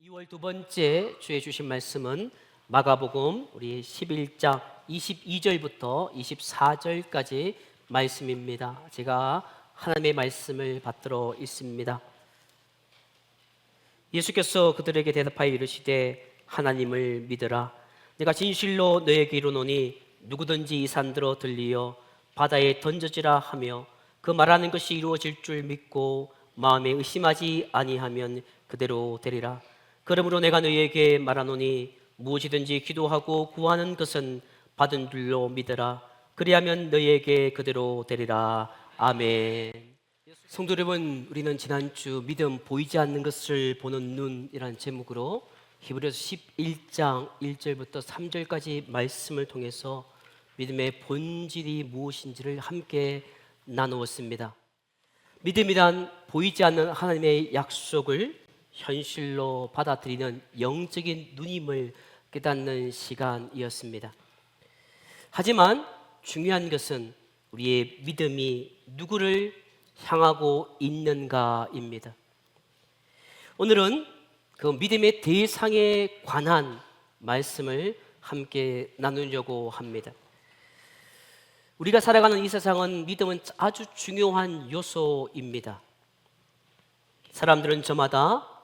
2월 두 번째 주에 주신 말씀은 마가복음 우리 11장 22절부터 24절까지 말씀입니다. 제가 하나님의 말씀을 받들어 있습니다. 예수께서 그들에게 대답하여 이르시되 하나님을 믿으라. 내가 진실로 너에게 이르노니 누구든지 이 산들어 들리어 바다에 던져지라 하며 그 말하는 것이 이루어질 줄 믿고 마음에 의심하지 아니하면 그대로 되리라. 그러므로 내가 너희에게 말하노니 무엇이든지 기도하고 구하는 것은 받은 줄로 믿으라. 그리하면 너희에게 그대로 되리라. 아멘. 성도 여러분, 우리는 지난주 믿음 보이지 않는 것을 보는 눈이라는 제목으로 히브리서 11장 1절부터 3절까지 말씀을 통해서 믿음의 본질이 무엇인지를 함께 나누었습니다. 믿음이란 보이지 않는 하나님의 약속을 현실로 받아들이는 영적인 눈임을 깨닫는 시간이었습니다. 하지만 중요한 것은 우리의 믿음이 누구를 향하고 있는가입니다. 오늘은 그 믿음의 대상에 관한 말씀을 함께 나누려고 합니다. 우리가 살아가는 이 세상은 믿음은 아주 중요한 요소입니다. 사람들은 저마다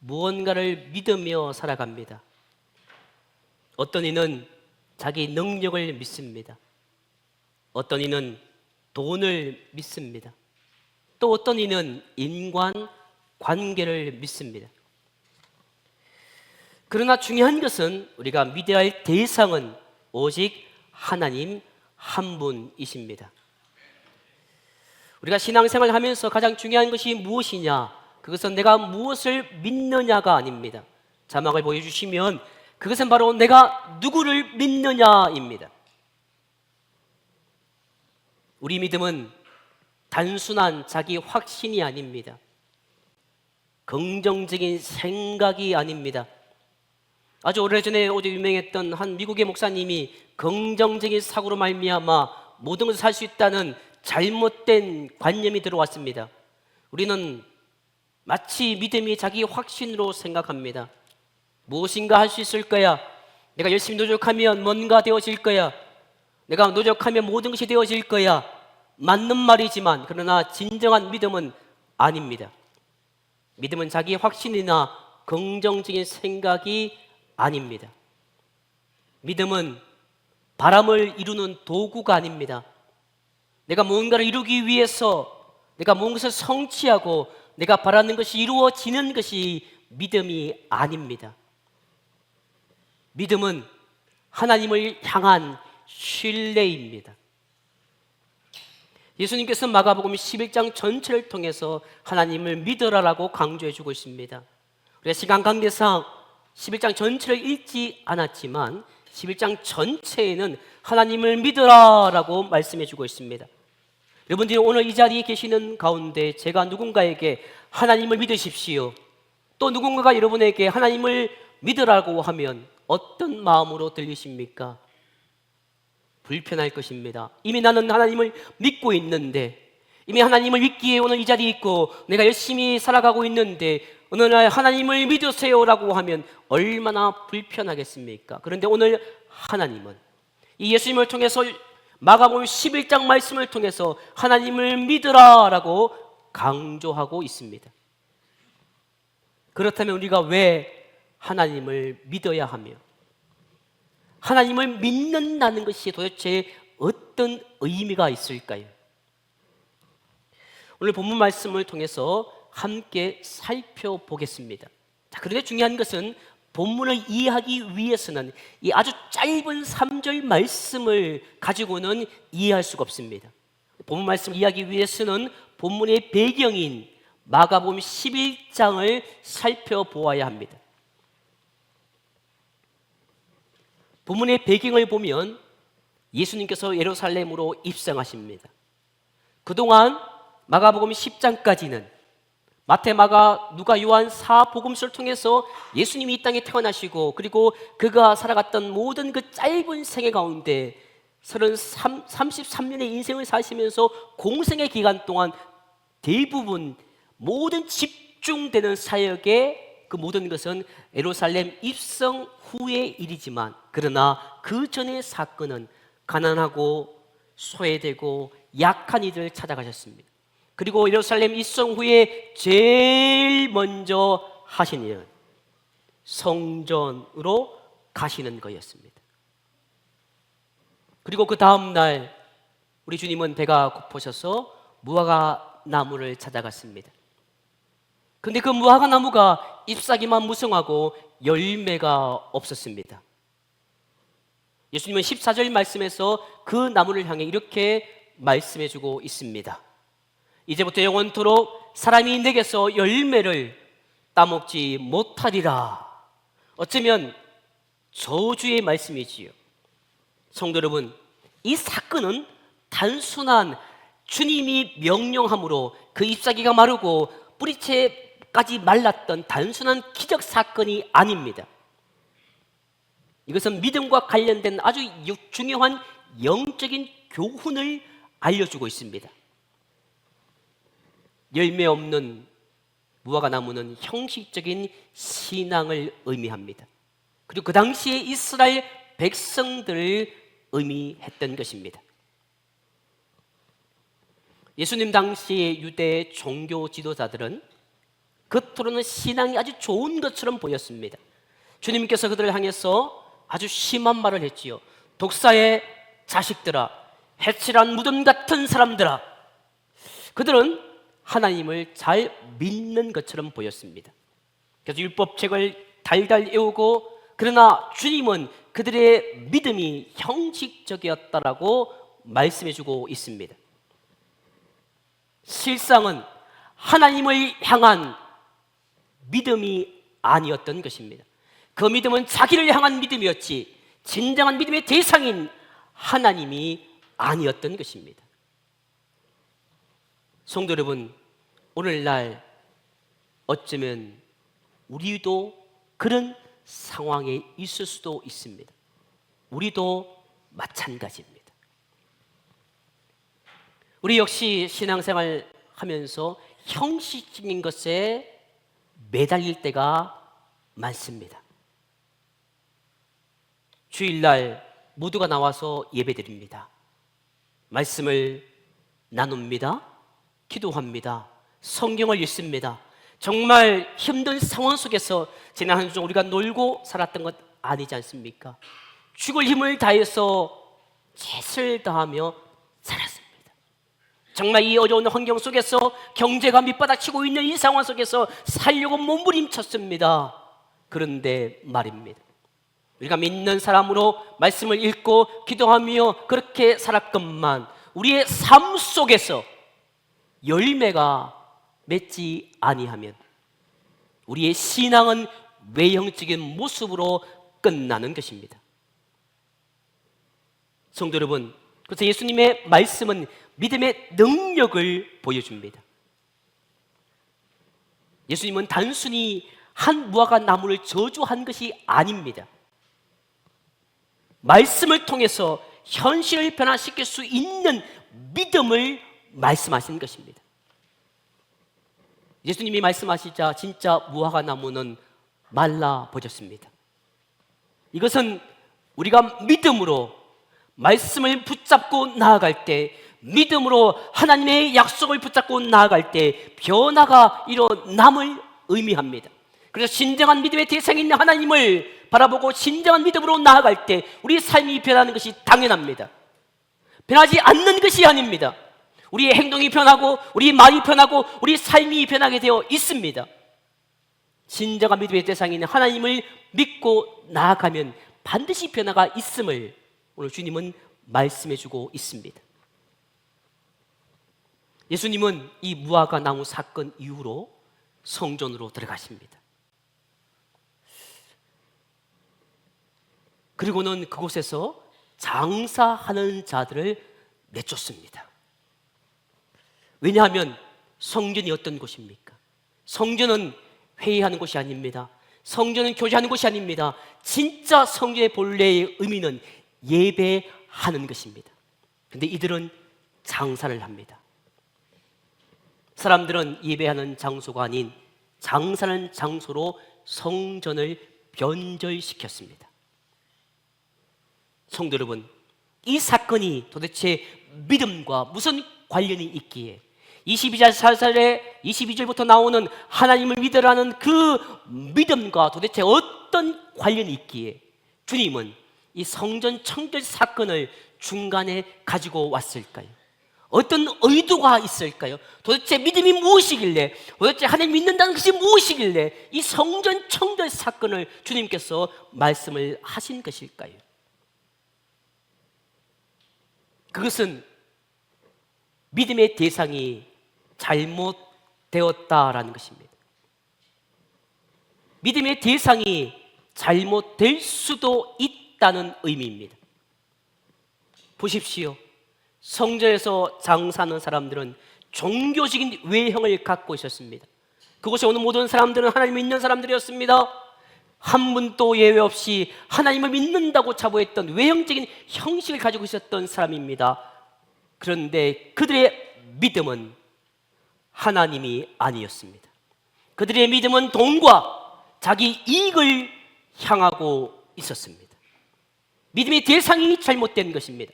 무언가를 믿으며 살아갑니다. 어떤 이는 자기 능력을 믿습니다. 어떤 이는 돈을 믿습니다. 또 어떤 이는 인간 관계를 믿습니다. 그러나 중요한 것은 우리가 믿어야 할 대상은 오직 하나님 한 분이십니다. 우리가 신앙생활을 하면서 가장 중요한 것이 무엇이냐? 그것은 내가 무엇을 믿느냐가 아닙니다. 자막을 보여주시면 그것은 바로 내가 누구를 믿느냐입니다. 우리 믿음은 단순한 자기 확신이 아닙니다. 긍정적인 생각이 아닙니다. 아주 오래전에 어제 유명했던 한 미국의 목사님이 긍정적인 사고로 말미암아 모든 것을 살 수 있다는 잘못된 관념이 들어왔습니다. 우리는 마치 믿음이 자기 확신으로 생각합니다. 무엇인가 할 수 있을 거야. 내가 열심히 노력하면 뭔가 되어질 거야. 내가 노력하면 모든 것이 되어질 거야. 맞는 말이지만 그러나 진정한 믿음은 아닙니다. 믿음은 자기 확신이나 긍정적인 생각이 아닙니다. 믿음은 바람을 이루는 도구가 아닙니다. 내가 뭔가를 이루기 위해서 내가 무엇을 성취하고 내가 바라는 것이 이루어지는 것이 믿음이 아닙니다. 믿음은 하나님을 향한 신뢰입니다. 예수님께서 마가복음 11장 전체를 통해서 하나님을 믿으라라고 강조해 주고 있습니다. 우리가 시간 관계상 11장 전체를 읽지 않았지만 11장 전체에는 하나님을 믿으라라고 말씀해 주고 있습니다. 여러분들이 오늘 이 자리에 계시는 가운데 제가 누군가에게 하나님을 믿으십시오, 또 누군가가 여러분에게 하나님을 믿으라고 하면 어떤 마음으로 들리십니까? 불편할 것입니다. 이미 나는 하나님을 믿고 있는데, 이미 하나님을 믿기에 오늘 이 자리에 있고 내가 열심히 살아가고 있는데 어느 날 하나님을 믿으세요라고 하면 얼마나 불편하겠습니까? 그런데 오늘 하나님은 이 예수님을 통해서 마가복음 11장 말씀을 통해서 하나님을 믿으라라고 강조하고 있습니다. 그렇다면 우리가 왜 하나님을 믿어야 하며 하나님을 믿는다는 것이 도대체 어떤 의미가 있을까요? 오늘 본문 말씀을 통해서 함께 살펴보겠습니다. 자, 그런데 중요한 것은 본문을 이해하기 위해서는 이 아주 짧은 3절 말씀을 가지고는 이해할 수가 없습니다. 본문 말씀을 이해하기 위해서는 본문의 배경인 마가복음 11장을 살펴보아야 합니다. 본문의 배경을 보면 예수님께서 예루살렘으로 입성하십니다. 그동안 마가복음 10장까지는 마태, 마가, 누가, 요한, 사복음서를 통해서 예수님이 이 땅에 태어나시고 그리고 그가 살아갔던 모든 그 짧은 생애 가운데 33년의 인생을 사시면서 공생의 기간 동안 대부분 모든 집중되는 사역에 그 모든 것은 예루살렘 입성 후의 일이지만, 그러나 그 전의 사건은 가난하고 소외되고 약한 이들을 찾아가셨습니다. 그리고 예루살렘 입성 후에 제일 먼저 하신 일은 성전으로 가시는 거였습니다. 그리고 그 다음 날 우리 주님은 배가 고프셔서 무화과 나무를 찾아갔습니다. 근데 그 무화과 나무가 잎사귀만 무성하고 열매가 없었습니다. 예수님은 14절 말씀에서 그 나무를 향해 이렇게 말씀해 주고 있습니다. 이제부터 영원토록 사람이 내게서 열매를 따먹지 못하리라. 어쩌면 저주의 말씀이지요. 성도 여러분, 이 사건은 단순한 주님이 명령함으로 그 잎사귀가 마르고 뿌리채까지 말랐던 단순한 기적 사건이 아닙니다. 이것은 믿음과 관련된 아주 중요한 영적인 교훈을 알려주고 있습니다. 열매 없는 무화과 나무는 형식적인 신앙을 의미합니다. 그리고 그 당시에 이스라엘 백성들을 의미했던 것입니다. 예수님 당시의 유대 종교 지도자들은 겉으로는 신앙이 아주 좋은 것처럼 보였습니다. 주님께서 그들을 향해서 아주 심한 말을 했지요. 독사의 자식들아, 해칠한 무덤 같은 사람들아. 그들은 하나님을 잘 믿는 것처럼 보였습니다. 그래서 율법책을 달달 외우고, 그러나 주님은 그들의 믿음이 형식적이었다라고 말씀해주고 있습니다. 실상은 하나님을 향한 믿음이 아니었던 것입니다. 그 믿음은 자기를 향한 믿음이었지 진정한 믿음의 대상인 하나님이 아니었던 것입니다. 성도 여러분, 오늘날 어쩌면 우리도 그런 상황에 있을 수도 있습니다. 우리도 마찬가지입니다. 우리 역시 신앙생활 하면서 형식적인 것에 매달릴 때가 많습니다. 주일날 모두가 나와서 예배드립니다. 말씀을 나눕니다. 기도합니다. 성경을 읽습니다. 정말 힘든 상황 속에서 지난 한 주 우리가 놀고 살았던 것 아니지 않습니까? 죽을 힘을 다해서 최선을 다하며 살았습니다. 정말 이 어려운 환경 속에서 경제가 밑바닥치고 있는 이 상황 속에서 살려고 몸부림쳤습니다. 그런데 말입니다, 우리가 믿는 사람으로 말씀을 읽고 기도하며 그렇게 살았건만 우리의 삶 속에서 열매가 맺지 아니하면 우리의 신앙은 외형적인 모습으로 끝나는 것입니다. 성도 여러분, 그래서 예수님의 말씀은 믿음의 능력을 보여줍니다. 예수님은 단순히 한 무화과 나무를 저주한 것이 아닙니다. 말씀을 통해서 현실을 변화시킬 수 있는 믿음을 말씀하신 것입니다. 예수님이 말씀하시자 진짜 무화과 나무는 말라버렸습니다. 이것은 우리가 믿음으로 말씀을 붙잡고 나아갈 때, 믿음으로 하나님의 약속을 붙잡고 나아갈 때 변화가 일어남을 의미합니다. 그래서 진정한 믿음의 대상이 있는 하나님을 바라보고 진정한 믿음으로 나아갈 때 우리의 삶이 변하는 것이 당연합니다. 변하지 않는 것이 아닙니다. 우리의 행동이 변하고 우리의 말이 변하고 우리의 삶이 변하게 되어 있습니다. 진정한 믿음의 대상이 있는 하나님을 믿고 나아가면 반드시 변화가 있음을 오늘 주님은 말씀해 주고 있습니다. 예수님은 이 무화과 나무 사건 이후로 성전으로 들어가십니다. 그리고는 그곳에서 장사하는 자들을 내쫓습니다. 왜냐하면 성전이 어떤 곳입니까? 성전은 회의하는 곳이 아닙니다. 성전은 교제하는 곳이 아닙니다. 진짜 성전의 본래의 의미는 예배하는 것입니다. 그런데 이들은 장사를 합니다. 사람들은 예배하는 장소가 아닌 장사하는 장소로 성전을 변절시켰습니다. 성도 여러분, 이 사건이 도대체 믿음과 무슨 관련이 있기에 22절부터 나오는 하나님을 믿으라는 그 믿음과 도대체 어떤 관련이 있기에 주님은 이 성전 청결 사건을 중간에 가지고 왔을까요? 어떤 의도가 있을까요? 도대체 믿음이 무엇이길래, 도대체 하나님 믿는다는 것이 무엇이길래 이 성전 청결 사건을 주님께서 말씀을 하신 것일까요? 그것은 믿음의 대상이 잘못되었다라는 것입니다. 믿음의 대상이 잘못될 수도 있다는 의미입니다. 보십시오. 성전에서 장사하는 사람들은 종교적인 외형을 갖고 있었습니다. 그곳에 오는 모든 사람들은 하나님을 믿는 사람들이었습니다. 한 분도 예외 없이 하나님을 믿는다고 자부했던 외형적인 형식을 가지고 있었던 사람입니다. 그런데 그들의 믿음은 하나님이 아니었습니다. 그들의 믿음은 돈과 자기 이익을 향하고 있었습니다. 믿음의 대상이 잘못된 것입니다.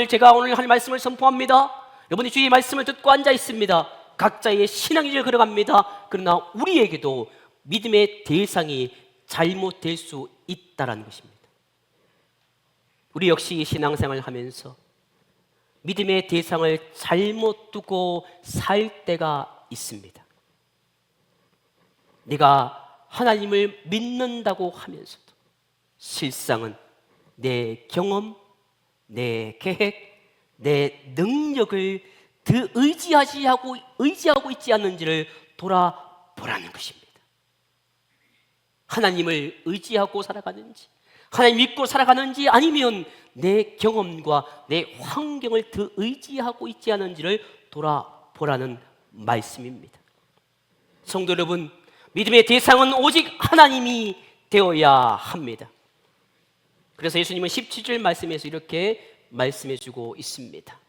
제가 오늘 할 말씀을 선포합니다. 여러분이 주의 말씀을 듣고 앉아 있습니다. 각자의 신앙의 길을 걸어갑니다. 그러나 우리에게도 믿음의 대상이 잘못될 수 있다는 것입니다. 우리 역시 신앙생활을 하면서 믿음의 대상을 잘못 두고 살 때가 있습니다. 내가 하나님을 믿는다고 하면서도 실상은 내 경험, 내 계획, 내 능력을 더 의지하고 있지 않는지를 돌아보라는 것입니다. 하나님을 의지하고 살아가는지, 하나님 믿고 살아가는지, 아니면 내 경험과 내 환경을 더 의지하고 있지 않은지를 돌아보라는 말씀입니다. 성도 여러분, 믿음의 대상은 오직 하나님이 되어야 합니다. 그래서 예수님은 17절 말씀에서 이렇게 말씀해주고 있습니다.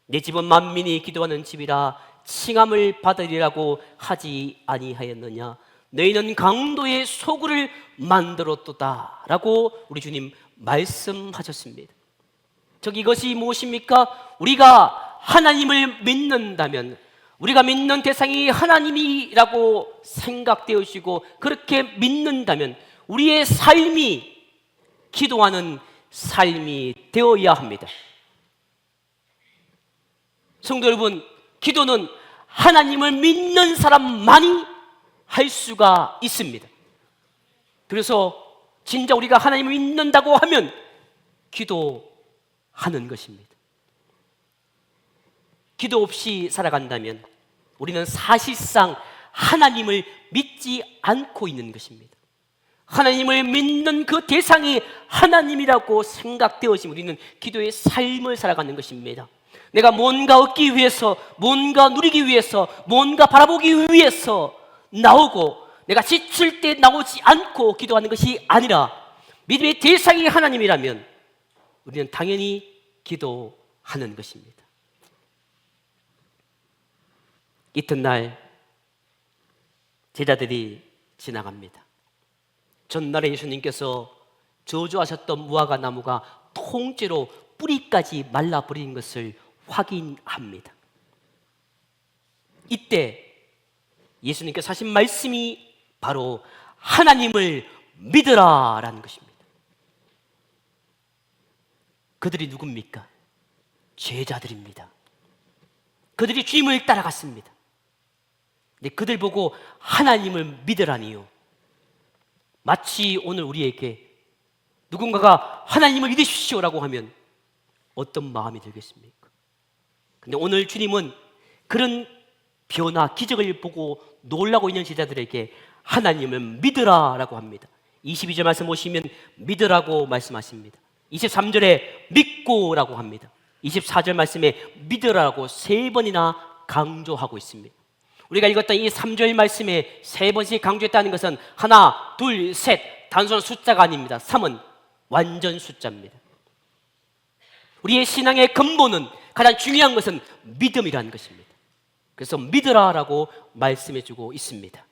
내 집은 만민이 기도하는 집이라 칭함을 받으리라고 하지 아니하였느냐? 너희는 강도의 소굴을 만들었도다 라고 우리 주님 말씀하셨습니다. 이것이 무엇입니까? 우리가 하나님을 믿는다면, 우리가 믿는 대상이 하나님이라고 생각되어지고 그렇게 믿는다면 우리의 삶이 기도하는 삶이 되어야 합니다. 성도 여러분, 기도는 하나님을 믿는 사람만이 할 수가 있습니다. 그래서 진짜 우리가 하나님을 믿는다고 하면 기도하는 것입니다. 기도 없이 살아간다면 우리는 사실상 하나님을 믿지 않고 있는 것입니다. 하나님을 믿는 그 대상이 하나님이라고 생각되어지면 우리는 기도의 삶을 살아가는 것입니다. 내가 뭔가 얻기 위해서, 뭔가 누리기 위해서, 뭔가 바라보기 위해서 나오고 내가 지칠 때 나오지 않고 기도하는 것이 아니라 믿음의 대상이 하나님이라면 우리는 당연히 기도하는 것입니다. 이튿날 제자들이 지나갑니다. 전날에 예수님께서 저주하셨던 무화과 나무가 통째로 뿌리까지 말라버린 것을 확인합니다. 이때 예수님께서 하신 말씀이 바로 하나님을 믿으라라는 것입니다. 그들이 누굽니까? 제자들입니다. 그들이 주님을 따라갔습니다. 근데 그들 보고 하나님을 믿으라니요. 마치 오늘 우리에게 누군가가 하나님을 믿으십시오라고 하면 어떤 마음이 들겠습니까? 근데 오늘 주님은 그런 변화, 기적을 보고 놀라고 있는 제자들에게 하나님을 믿으라라고 합니다. 22절 말씀 보시면 믿으라고 말씀하십니다. 23절에 믿고라고 합니다. 24절 말씀에 믿으라고 3번이나 강조하고 있습니다. 우리가 읽었던 이 3절 말씀에 3번씩 강조했다는 것은 하나, 둘, 셋 단순한 숫자가 아닙니다. 3은 완전 숫자입니다. 우리의 신앙의 근본은, 가장 중요한 것은 믿음이라는 것입니다. 그래서 믿으라라고 말씀해주고 있습니다.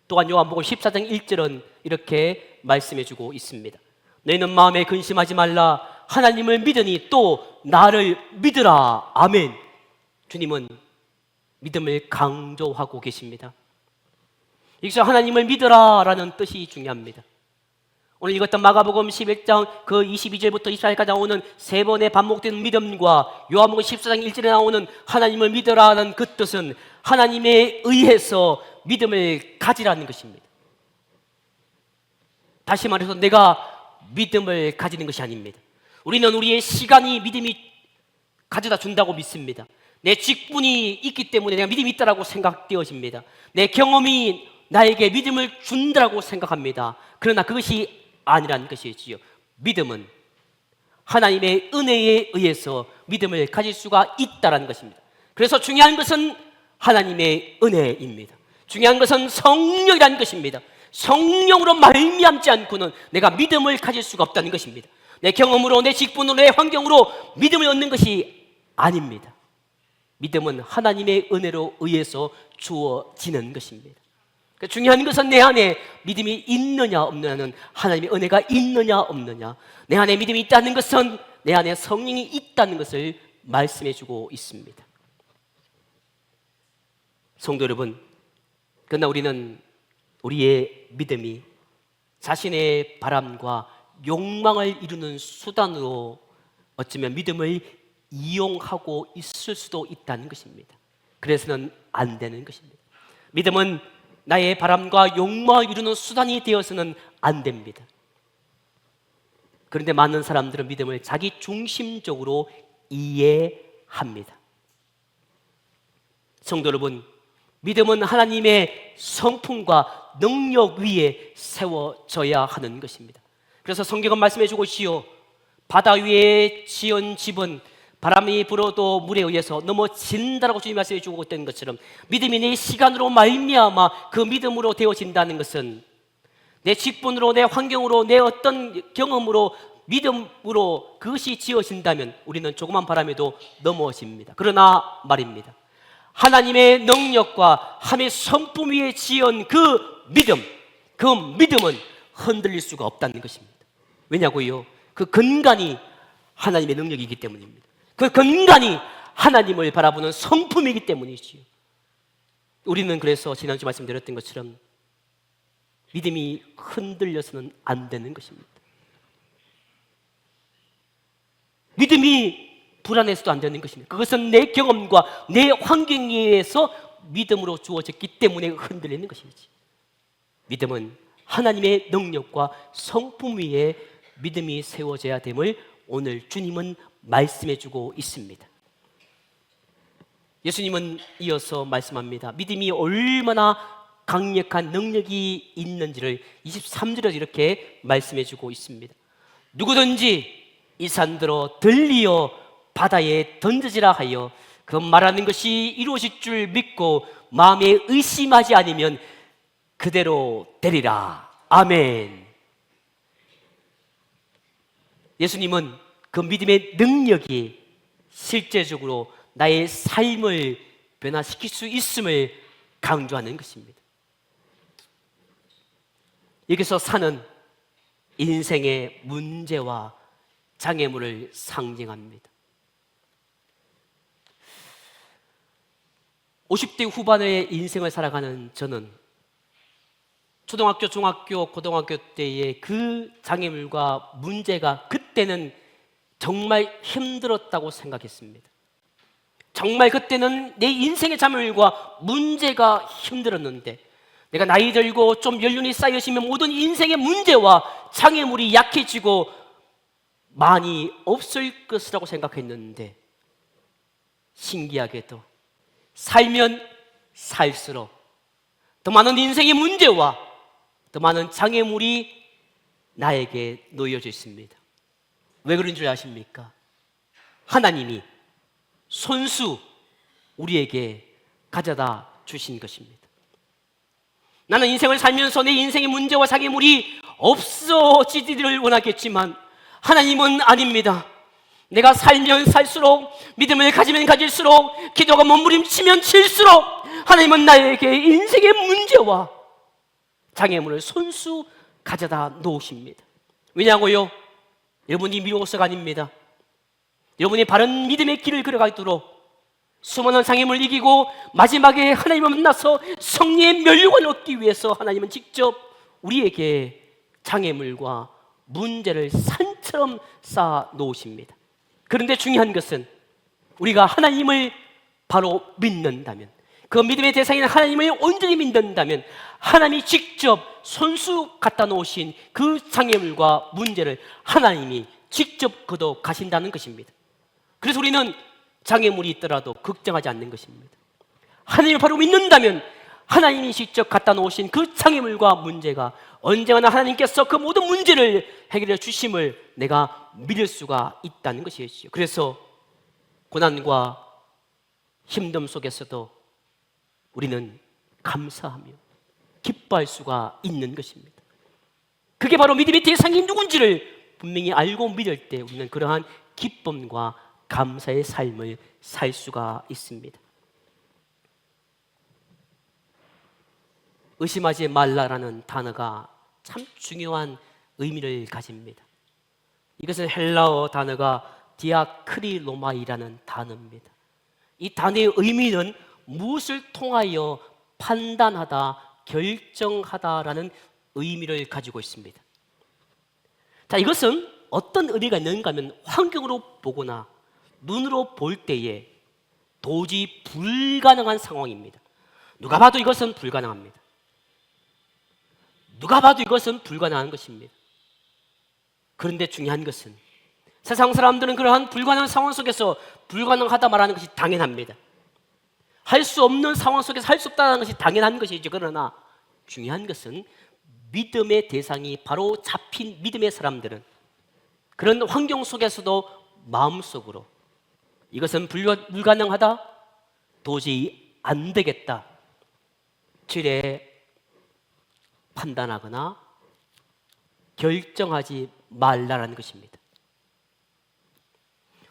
또한 요한복음 14장 1절은 이렇게 말씀해주고 있습니다. 너희는 마음에 근심하지 말라. 하나님을 믿으니 또 나를 믿으라. 아멘. 주님은 믿음을 강조하고 계십니다. 여기서 하나님을 믿으라라는 뜻이 중요합니다. 오늘 읽었던 마가복음 11장 그 22절부터 24절까지 나오는 세 번의 반복된 믿음과 요한복음 14장 1절에 나오는 하나님을 믿으라는 그 뜻은 하나님에 의해서 믿음을 가지라는 것입니다. 다시 말해서 내가 믿음을 가지는 것이 아닙니다. 우리는 우리의 시간이 믿음이 가져다 준다고 믿습니다. 내 직분이 있기 때문에 내가 믿음이 있다고 생각되어집니다. 내 경험이 나에게 믿음을 준다고 생각합니다. 그러나 그것이 아니라는 것이지요. 믿음은 하나님의 은혜에 의해서 믿음을 가질 수가 있다는 것입니다. 그래서 중요한 것은 하나님의 은혜입니다. 중요한 것은 성령이라는 것입니다. 성령으로 말미암지 않고는 내가 믿음을 가질 수가 없다는 것입니다. 내 경험으로, 내 직분으로, 내 환경으로 믿음을 얻는 것이 아닙니다. 믿음은 하나님의 은혜로 의해서 주어지는 것입니다. 그러니까 중요한 것은 내 안에 믿음이 있느냐 없느냐는 하나님의 은혜가 있느냐 없느냐, 내 안에 믿음이 있다는 것은 내 안에 성령이 있다는 것을 말씀해 주고 있습니다. 성도 여러분, 그러나 우리는 우리의 믿음이 자신의 바람과 욕망을 이루는 수단으로 어쩌면 믿음을 이용하고 있을 수도 있다는 것입니다. 그래서는 안 되는 것입니다. 믿음은 나의 바람과 욕망을 이루는 수단이 되어서는 안 됩니다. 그런데 많은 사람들은 믿음을 자기 중심적으로 이해합니다. 성도 여러분, 믿음은 하나님의 성품과 능력 위에 세워져야 하는 것입니다. 그래서 성경은 말씀해 주고 있지요. 바다 위에 지은 집은 바람이 불어도 물에 의해서 넘어진다라고 주님 말씀해 주고 있던 것처럼 믿음이 내 시간으로 말미암아 그 믿음으로 되어진다는 것은 내 직분으로, 내 환경으로, 내 어떤 경험으로, 믿음으로 그것이 지어진다면 우리는 조그만 바람에도 넘어집니다. 그러나 말입니다, 하나님의 능력과 하나님의 성품 위에 지은 그 믿음은 흔들릴 수가 없다는 것입니다. 왜냐고요? 그 근간이 하나님의 능력이기 때문입니다. 그 근간이 하나님을 바라보는 성품이기 때문이지요. 우리는 그래서 지난주 말씀드렸던 것처럼 믿음이 흔들려서는 안 되는 것입니다. 믿음이 불안해서도 안 되는 것입니다. 그것은 내 경험과 내 환경에 의해서 믿음으로 주어졌기 때문에 흔들리는 것이지. 믿음은 하나님의 능력과 성품 위에 믿음이 세워져야 됨을 오늘 주님은 말씀해 주고 있습니다. 예수님은 이어서 말씀합니다. 믿음이 얼마나 강력한 능력이 있는지를 23절에서 이렇게 말씀해 주고 있습니다. 누구든지 이 산들어 들리어 바다에 던져지라 하여 그 말하는 것이 이루어질 줄 믿고 마음에 의심하지 않으면 그대로 되리라. 아멘. 예수님은 그 믿음의 능력이 실제적으로 나의 삶을 변화시킬 수 있음을 강조하는 것입니다. 여기서 산은 인생의 문제와 장애물을 상징합니다. 50대 후반의 인생을 살아가는 저는 초등학교, 중학교, 고등학교 때의 그 장애물과 문제가 그때는 정말 힘들었다고 생각했습니다. 정말 그때는 내 인생의 장애물과 문제가 힘들었는데 내가 나이 들고 좀 연륜이 쌓여지면 모든 인생의 문제와 장애물이 약해지고 많이 없을 것이라고 생각했는데 신기하게도 살면 살수록 더 많은 인생의 문제와 더 많은 장애물이 나에게 놓여져 있습니다. 왜 그런 줄 아십니까? 하나님이 손수 우리에게 가져다 주신 것입니다. 나는 인생을 살면서 내 인생의 문제와 장애물이 없어지기를 원하겠지만 하나님은 아닙니다. 내가 살면 살수록, 믿음을 가지면 가질수록, 기도가 몸부림치면 칠수록 하나님은 나에게 인생의 문제와 장애물을 손수 가져다 놓으십니다. 왜냐고요? 여러분이 미워서가 아닙니다. 여러분이 바른 믿음의 길을 걸어가도록 수많은 장애물을 이기고 마지막에 하나님을 만나서 성령의 면류관을 얻기 위해서 하나님은 직접 우리에게 장애물과 문제를 산처럼 쌓아 놓으십니다. 그런데 중요한 것은 우리가 하나님을 바로 믿는다면, 그 믿음의 대상인 하나님을 온전히 믿는다면 하나님이 직접 손수 갖다 놓으신 그 장애물과 문제를 하나님이 직접 걷어 가신다는 것입니다. 그래서 우리는 장애물이 있더라도 걱정하지 않는 것입니다. 하나님을 바로 믿는다면 하나님이 직접 갖다 놓으신 그 장애물과 문제가 언제나 하나님께서 그 모든 문제를 해결해 주심을 내가 믿을 수가 있다는 것이죠. 그래서 고난과 힘듦 속에서도 우리는 감사하며 기뻐할 수가 있는 것입니다. 그게 바로 믿음의 대상이 누군지를 분명히 알고 믿을 때 우리는 그러한 기쁨과 감사의 삶을 살 수가 있습니다. 의심하지 말라라는 단어가 참 중요한 의미를 가집니다. 이것은 헬라어 단어가 디아크리노마이라는 단어입니다. 이 단어의 의미는 무엇을 통하여 판단하다, 결정하다라는 의미를 가지고 있습니다. 자, 이것은 어떤 의미가 있는가 하면 환경으로 보거나 눈으로 볼 때에 도저히 불가능한 상황입니다. 누가 봐도 이것은 불가능합니다. 누가 봐도 이것은 불가능한 것입니다. 그런데 중요한 것은 세상 사람들은 그러한 불가능한 상황 속에서 불가능하다 말하는 것이 당연합니다. 할 수 없는 상황 속에서 할 수 없다는 것이 당연한 것이죠. 그러나 중요한 것은 믿음의 대상이 바로 잡힌 믿음의 사람들은 그런 환경 속에서도 마음속으로 이것은 불가능하다, 도저히 안 되겠다, 지레 판단하거나 결정하지 말라라는 것입니다.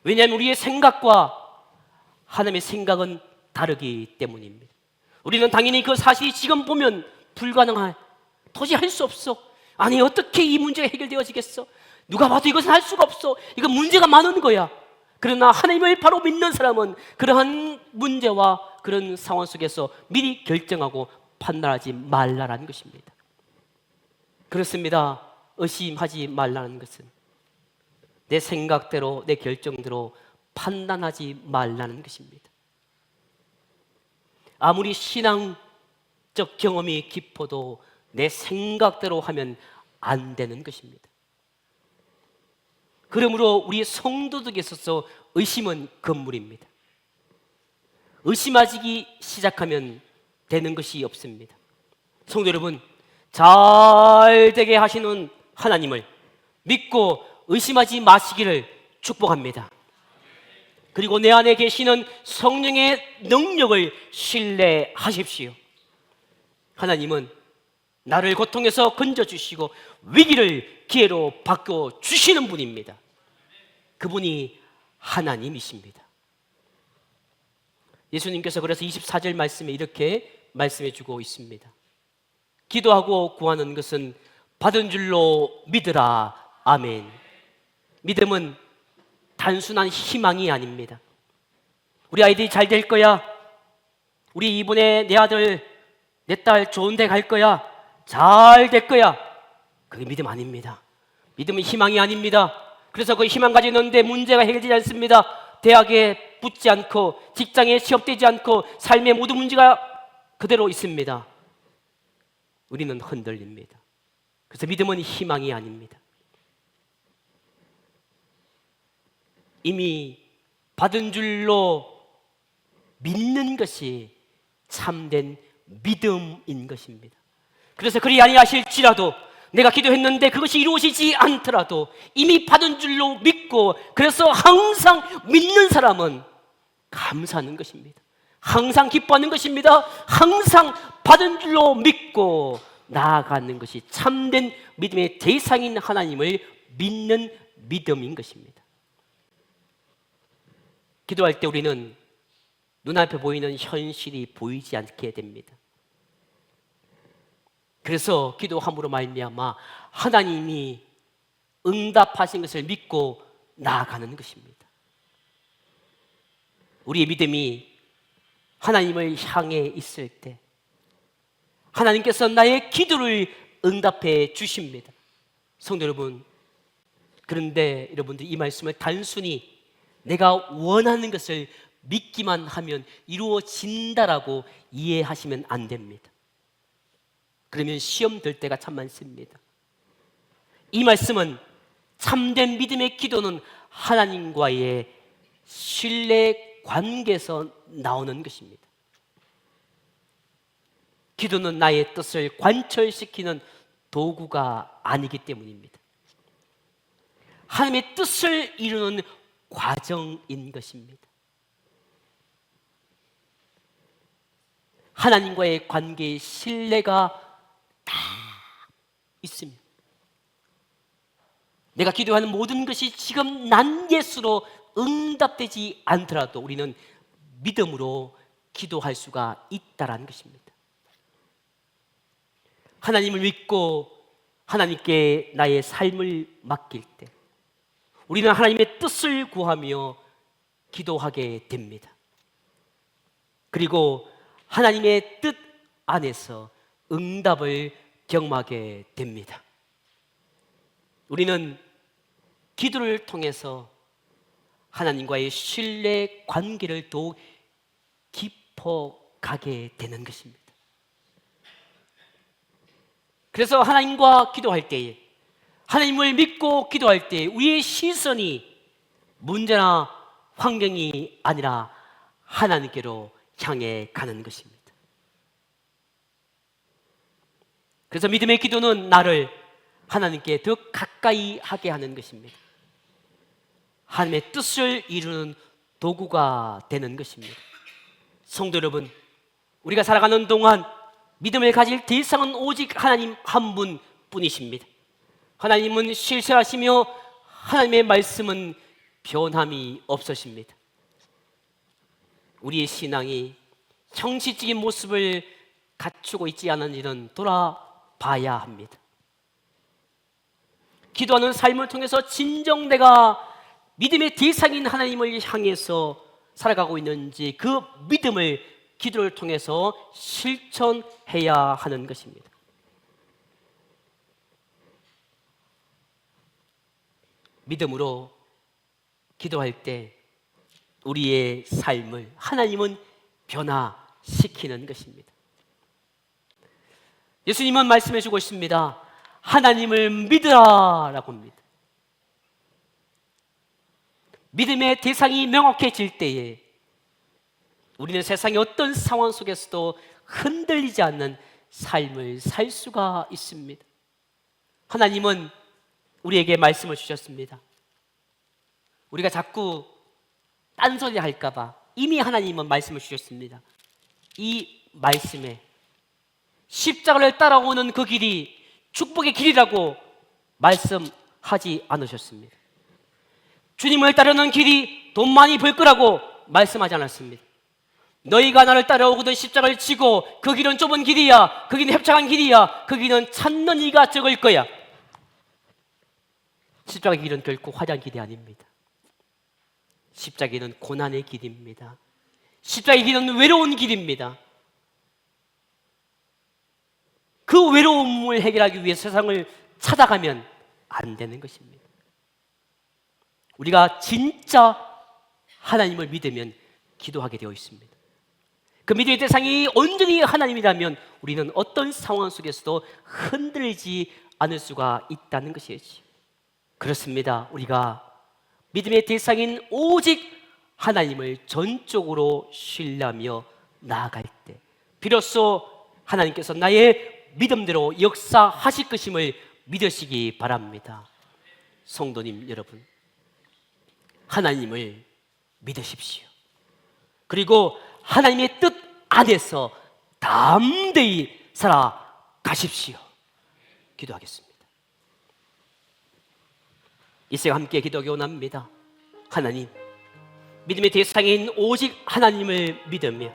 왜냐하면 우리의 생각과 하나님의 생각은 다르기 때문입니다. 우리는 당연히 그 사실이 지금 보면 불가능해, 도저히 할 수 없어, 아니 어떻게 이 문제가 해결되어지겠어, 누가 봐도 이것은 할 수가 없어, 이건 문제가 많은 거야. 그러나 하나님을 바로 믿는 사람은 그러한 문제와 그런 상황 속에서 미리 결정하고 판단하지 말라라는 것입니다. 그렇습니다. 의심하지 말라는 것은 내 생각대로, 내 결정대로 판단하지 말라는 것입니다. 아무리 신앙적 경험이 깊어도 내 생각대로 하면 안 되는 것입니다. 그러므로 우리 성도들에게 있어서 의심은 건물입니다. 의심하기 시작하면 되는 것이 없습니다. 성도 여러분, 잘 되게 하시는 하나님을 믿고 의심하지 마시기를 축복합니다. 그리고 내 안에 계시는 성령의 능력을 신뢰하십시오. 하나님은 나를 고통에서 건져주시고 위기를 기회로 바꿔주시는 분입니다. 그분이 하나님이십니다. 예수님께서 그래서 24절 말씀에 이렇게 말씀해 주고 있습니다. 기도하고 구하는 것은 받은 줄로 믿으라. 아멘. 믿음은 단순한 희망이 아닙니다. 우리 아이들이 잘 될 거야, 우리 이번에 내 아들, 내 딸 좋은 데 갈 거야, 잘 될 거야, 그게 믿음 아닙니다. 믿음은 희망이 아닙니다. 그래서 그 희망 가지고 있는데 문제가 해결되지 않습니다. 대학에 붙지 않고 직장에 취업되지 않고 삶의 모든 문제가 그대로 있습니다. 우리는 흔들립니다. 그래서 믿음은 희망이 아닙니다. 이미 받은 줄로 믿는 것이 참된 믿음인 것입니다. 그래서 그리 아니하실지라도, 내가 기도했는데 그것이 이루어지지 않더라도 이미 받은 줄로 믿고, 그래서 항상 믿는 사람은 감사하는 것입니다. 항상 기뻐하는 것입니다. 항상 받은 줄로 믿고 나아가는 것이 참된 믿음의 대상인 하나님을 믿는 믿음인 것입니다. 기도할 때 우리는 눈앞에 보이는 현실이 보이지 않게 됩니다. 그래서 기도함으로 말미암아 하나님이 응답하신 것을 믿고 나아가는 것입니다. 우리의 믿음이 하나님을 향해 있을 때 하나님께서 나의 기도를 응답해 주십니다. 성도 여러분, 그런데 여러분들 이 말씀을 단순히 내가 원하는 것을 믿기만 하면 이루어진다라고 이해하시면 안 됩니다. 그러면 시험 될 때가 참 많습니다. 이 말씀은 참된 믿음의 기도는 하나님과의 신뢰 관계에서 나오는 것입니다. 기도는 나의 뜻을 관철시키는 도구가 아니기 때문입니다. 하나님의 뜻을 이루는 과정인 것입니다. 하나님과의 관계의 신뢰가 다 있습니다. 내가 기도하는 모든 것이 지금 난 예수로 응답되지 않더라도 우리는 믿음으로 기도할 수가 있다라는 것입니다. 하나님을 믿고 하나님께 나의 삶을 맡길 때 우리는 하나님의 뜻을 구하며 기도하게 됩니다. 그리고 하나님의 뜻 안에서 응답을 경험하게 됩니다. 우리는 기도를 통해서 하나님과의 신뢰 관계를 더욱 깊어가게 되는 것입니다. 그래서 하나님과 기도할 때에, 하나님을 믿고 기도할 때 우리의 시선이 문제나 환경이 아니라 하나님께로 향해 가는 것입니다. 그래서 믿음의 기도는 나를 하나님께 더 가까이 하게 하는 것입니다. 하나님의 뜻을 이루는 도구가 되는 것입니다. 성도 여러분, 우리가 살아가는 동안 믿음을 가질 대상은 오직 하나님 한 분뿐이십니다. 하나님은 실실하시며 하나님의 말씀은 변함이 없으십니다. 우리의 신앙이 형식적인 모습을 갖추고 있지 않은 일은 돌아봐야 합니다. 기도하는 삶을 통해서 진정 내가 믿음의 대상인 하나님을 향해서 살아가고 있는지 그 믿음을 기도를 통해서 실천해야 하는 것입니다. 믿음으로 기도할 때 우리의 삶을 하나님은 변화시키는 것입니다. 예수님은 말씀해 주고 있습니다. 하나님을 믿으라 라고 합니다. 믿음의 대상이 명확해질 때에 우리는 세상의 어떤 상황 속에서도 흔들리지 않는 삶을 살 수가 있습니다. 하나님은 우리에게 말씀을 주셨습니다. 우리가 자꾸 딴소리 할까 봐 이미 하나님은 말씀을 주셨습니다. 이 말씀에 십자가를 따라오는 그 길이 축복의 길이라고 말씀하지 않으셨습니다. 주님을 따르는 길이 돈 많이 벌 거라고 말씀하지 않았습니다. 너희가 나를 따라오거든 십자가를 지고 그 길은 좁은 길이야, 그 길은 협착한 길이야, 그 길은 찾는 이가 적을 거야. 십자가의 길은 결코 화려한 길이 아닙니다. 십자가의 길은 고난의 길입니다. 십자가의 길은 외로운 길입니다. 그 외로움을 해결하기 위해 세상을 찾아가면 안 되는 것입니다. 우리가 진짜 하나님을 믿으면 기도하게 되어 있습니다. 그 믿음의 대상이 온전히 하나님이라면 우리는 어떤 상황 속에서도 흔들리지 않을 수가 있다는 것이지. 그렇습니다. 우리가 믿음의 대상인 오직 하나님을 전적으로 신뢰하며 나아갈 때 비로소 하나님께서 나의 믿음대로 역사하실 것임을 믿으시기 바랍니다. 성도님 여러분, 하나님을 믿으십시오. 그리고 하나님의 뜻 안에서 담대히 살아가십시오. 기도하겠습니다. 이 시간 함께 기도하기 원합니다. 하나님, 믿음의 대상인 오직 하나님을 믿으며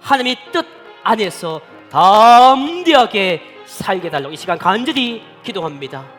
하나님의 뜻 안에서 담대하게 살게 달라고 이 시간 간절히 기도합니다.